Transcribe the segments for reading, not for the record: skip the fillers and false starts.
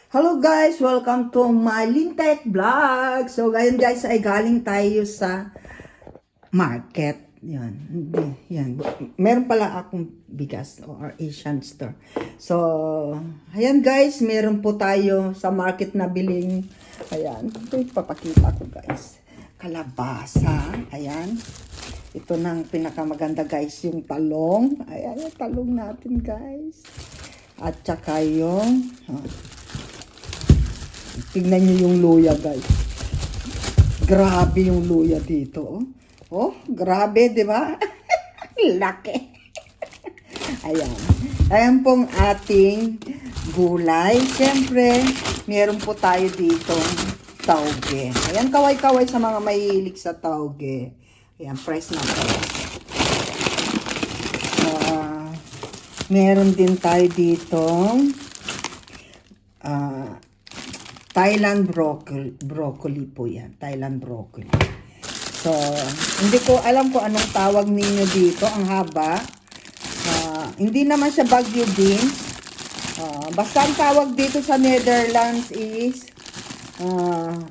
Hello guys! Welcome to my Lintek Vlog! So ngayon guys ay galing tayo sa market. Yan. Yan. Meron pala akong bigas or Asian store. So, ayan guys, meron po tayo sa market na biling. Ayan. Ito papakita ko guys. Kalabasa. Ayan. Ito nang pinakamaganda guys, yung talong. Ayan, yung talong natin guys. At saka yung... tingnan nyo yung luya guys. Grabe yung luya dito. Oh, oh grabe, di ba? Laki. Ayan. Ayan pong ating gulay. Siyempre, meron po tayo dito tauge. Ayan, kaway-kaway sa mga mahilig sa tauge. Ayan, press na po. Meron din tayo dito Thailand broccoli po yan. Thailand broccoli. So, hindi ko alam kung anong tawag ninyo dito. Ang haba. Hindi naman siya Baguio beans. Basta ang tawag dito sa Netherlands is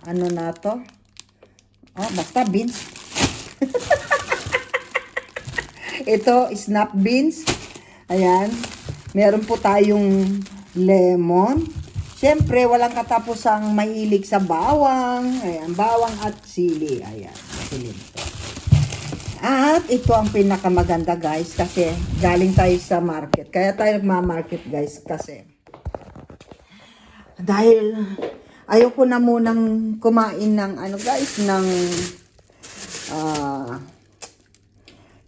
ano na to? Basta beans. Ito, snap beans. Ayan. Meron po tayong lemon. Siyempre, walang katapusang mahilig sa bawang. Ayan, bawang at sili. Ayan, sili ito. At ito ang pinakamaganda guys kasi galing tayo sa market. Kaya tayo nagmamarket guys kasi dahil ayoko na munang kumain ng ano guys, ng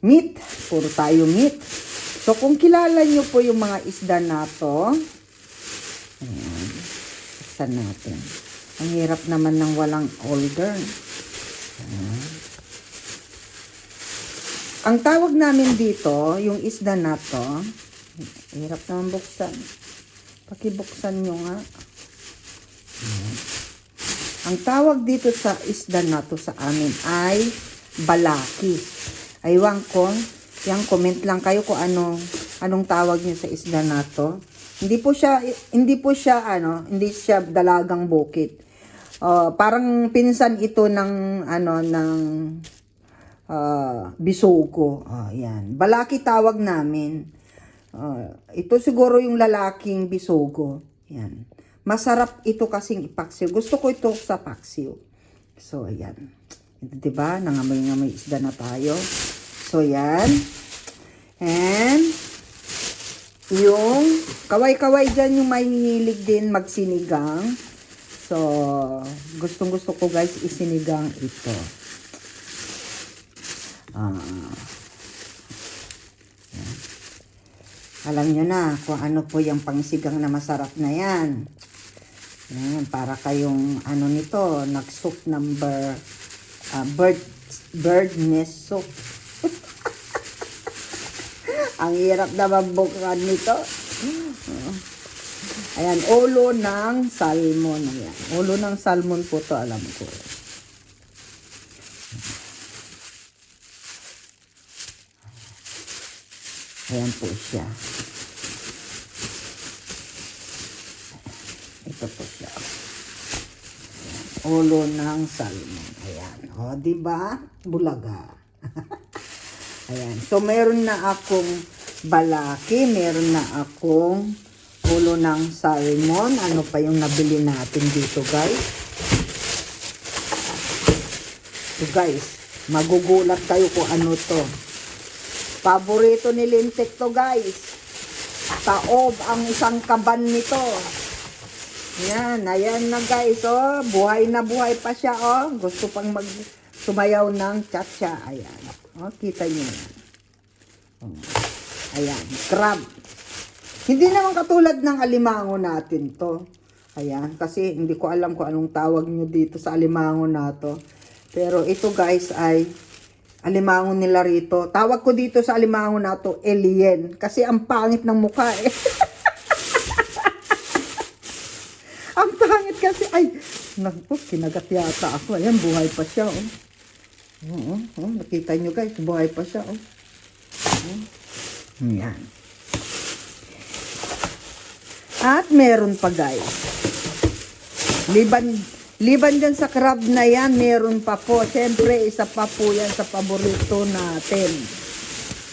meat. Puro tayo meat. So, kung kilala nyo po yung mga isda na to, ayan, buksan natin. Ang hirap naman ng walang holder. Ayan. Ang tawag namin dito, yung isda na to, hirap naman buksan. Pakibuksan nyo nga. Ayan. Ang tawag dito sa isda na to sa amin ay balaki. Aywan ko, yung comment lang kayo kung anong tawag niyo sa isda na to. Hindi po siya dalagang bukid. Parang pinsan ito ng bisogo. Yan. Balaki tawag namin. Ito siguro yung lalaking bisogo. Yan. Masarap ito kasing ipaksiw. Gusto ko ito sa paksiw. So ayan. Ito, diba? Nangamoy-ngamoy isda na tayo. So yan. And yung kaway-kaway dyan yung mahihilig din magsinigang. So, gustong-gusto ko guys isinigang ito. Alam nyo na kung ano po yung pangsigang na masarap na yan. Yan, para kayong nito, nag-soup number bird nest soup. Ang hirap na mabuksan nito. Ayan, ulo ng salmon. Ayan. Ulo ng salmon po to, alam ko. Ayan po siya. Ito po siya. Ayan. Ulo ng salmon. Ayan. O, diba? Bulaga. Ayan. So, meron na akong balaki. Meron na akong ulo ng salmon. Ano pa yung nabili natin dito, guys? So, guys, magugulat kayo kung ano to. Paborito ni Lintek to, guys. Taob ang isang kaban nito. Yan. Ayan na, guys. Oh, buhay na buhay pa siya, oh. Gusto pang sumayaw ng cha-cha. Ayan. O, kita nyo yan. Ayan, crab. Hindi naman katulad ng alimango natin to. Ayan, kasi hindi ko alam kung anong tawag nyo dito sa alimango na to. Pero ito guys ay alimango nila rito. Tawag ko dito sa alimango na to, alien. Kasi ang pangit ng mukha eh. Ang pangit kasi, ay, naku, kinagat yata ako. Ayan, buhay pa siya, oh. Nakita nyo guys, buhay pa siya. Yan. At meron pa guys. Liban dyan sa crab na yan, meron pa po. Siyempre, isa pa po yan sa paborito natin.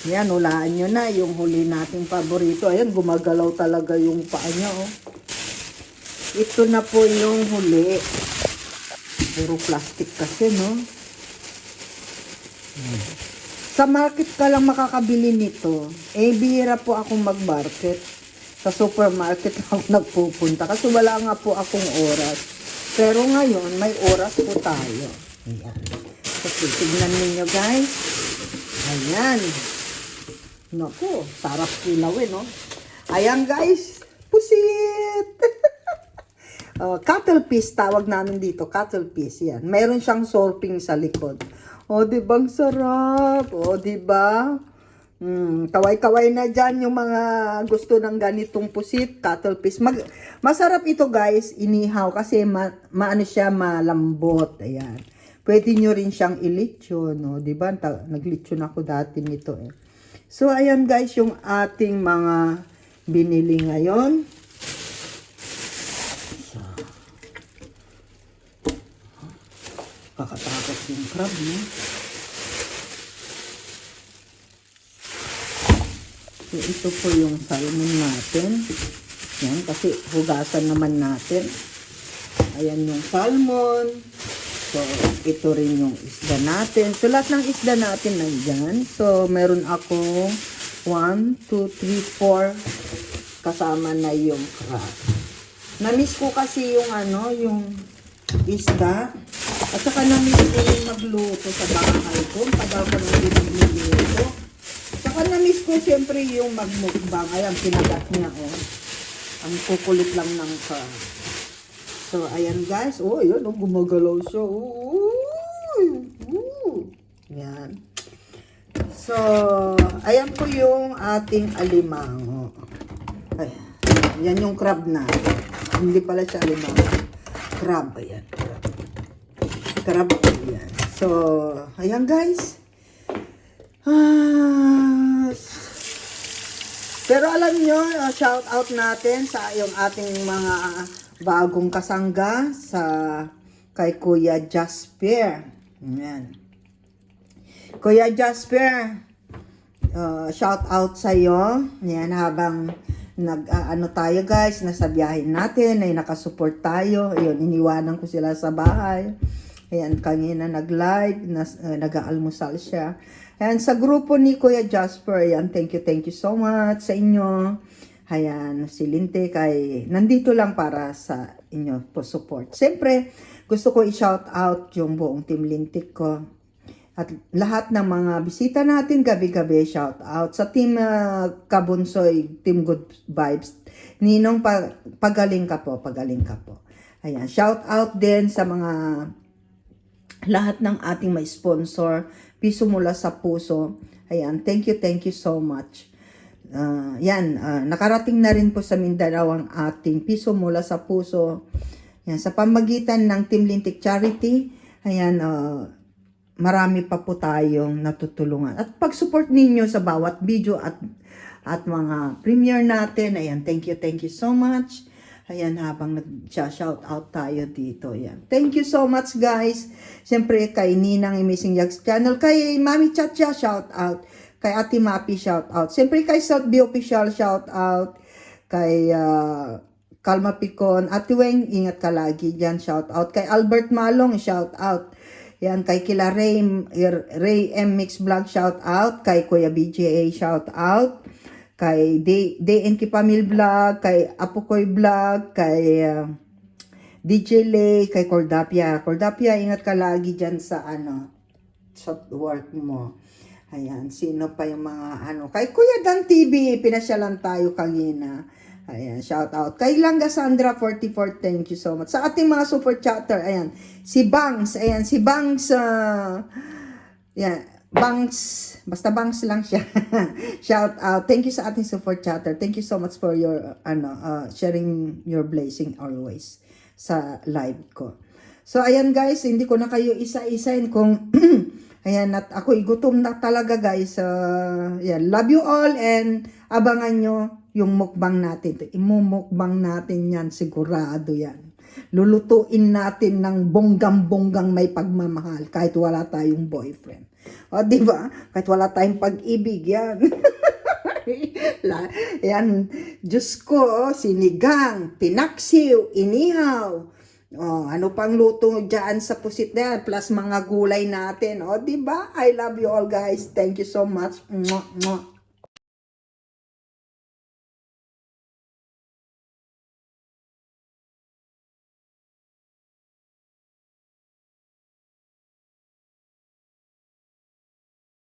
Yan, hulaan nyo na yung huli nating paborito. Ayan, gumagalaw talaga yung paa niya, oh. Ito na po yung huli. Puro plastic kasi, no? Sa market ka lang makakabili nito. Eh, bihira po akong mag-market. Sa supermarket ako nagpupunta. Kasi wala nga po akong oras. Pero ngayon, may oras po tayo. Ayan. So, tignan ninyo, guys. Ayan. Naku, sarap kilawin, no? Ayan, guys. Pusit! Cuttlefish, tawag namin dito. Cuttlefish, yan. Meron siyang sorping sa likod. O, diba ang sarap? O, diba? Kaway-kaway na dyan yung mga gusto ng ganitong pusit, cuttlefish. Masarap ito, guys, inihaw kasi maano siya, malambot. Ayan. Pwede nyo rin siyang ilitsyon, no? Diba? Naglitsyon ako dati nito, eh. So, ayan, guys, yung ating mga binili ngayon. So, kakatakot yung crab, no? So, ito po yung salmon natin. Yan, kasi hugasan naman natin. Ayan yung salmon. So, ito rin yung isda natin. So, lahat ng isda natin nandyan. So, meron ako 1, 2, 3, 4 kasama na yung crab. Na-miss ko kasi yung yung isda. At saka na-miss ko yung magluto sa bahay ko. Tagal ko nang binigluto. Saka na-miss ko siyempre yung magmukbang. Ayan, pinagat niya, oh. Ang kukulit lang ng crab. So, ayan, guys. Oh, yun, oh, gumagalaw siya. Yan. So, ayan po yung ating alimango. Ayan. Yan yung crab na. Hindi pala siya alimango. Crab, ayan. Crab, ayan. So, ayan, guys. Pero alam nyo, shout out natin sa yung ating mga bagong kasangga sa kay Kuya Jasper. Ayan. Kuya Jasper, shout out sa iyo. Ayan, habang tayo, guys, nasa biyahe natin, ay nakasupport tayo. Ayun, iniwanan ko sila sa bahay. Ayan, kanina nag-live, nag-aalmusal siya. Ayan, sa grupo ni Kuya Jasper, ayan, thank you so much sa inyo. Ayan, si Linte nandito lang para sa inyo po support. Siyempre, gusto ko i-shout out yung buong team Lintik ko. At lahat ng mga bisita natin, gabi-gabi, shout out. Sa team Kabunsoy, team Good Vibes, Ninong, pagaling ka po. Ayan, shout out din sa mga lahat ng ating may sponsor, piso mula sa puso. Ayan, thank you so much. Nakarating na rin po sa Mindanao ang ating piso mula sa puso. Yan, sa pamagitan ng Team Lintik Charity, ayan, marami pa po tayong natutulungan. At pag-support ninyo sa bawat video at mga premiere natin, ayan, thank you so much. Ayan, habang nag-shout out tayo dito, ayan. Thank you so much, guys. Siyempre, kay Ninang Amazing Yags Channel, kay Mami Chacha, shout out. Kay Ate Mapi, shout out. Siyempre kay South B Official, shout out. Kay Kalma Picon, Ate Weng, ingat ka lagi dyan, shout out. Kay Albert Malong, shout out. Yan, kay Kila Ray M Mix Vlog, shout out. Kay Kuya BJA, shout out. Kay DNK Pamil Vlog, kay Apokoy Vlog, kay DJ Lay, kay Cordapia. Cordapia, ingat ka lagi dyan sa sa work mo. Ayan, sino pa yung mga kay Kuya Dan TV, pinasyalan tayo kanina. Ayan, shout out. Kay Langga Sandra 44, thank you so much. Sa ating mga super chatter, ayan, si Bangs, Bangs, basta Bangs lang siya. Shout out. Thank you sa ating super chatter. Thank you so much for your, sharing your blessing always sa live ko. So, ayan guys, hindi ko na kayo isa-isain kung ayan, at ako igutom na talaga guys. Yan, love you all and abangan nyo yung mukbang natin. Imumukbang natin yan, sigurado yan. Lulutuin natin ng bonggang-bonggang may pagmamahal kahit wala tayong boyfriend. O, di ba? Kahit wala tayong pag-ibig, yan. Yan, Diyos ko, sinigang, pinaksiw, inihaw. Oh, ano pang luto dyan sa pusit na yan, plus mga gulay natin. O, di ba? I love you all, guys. Thank you so much. Mwah, mwah.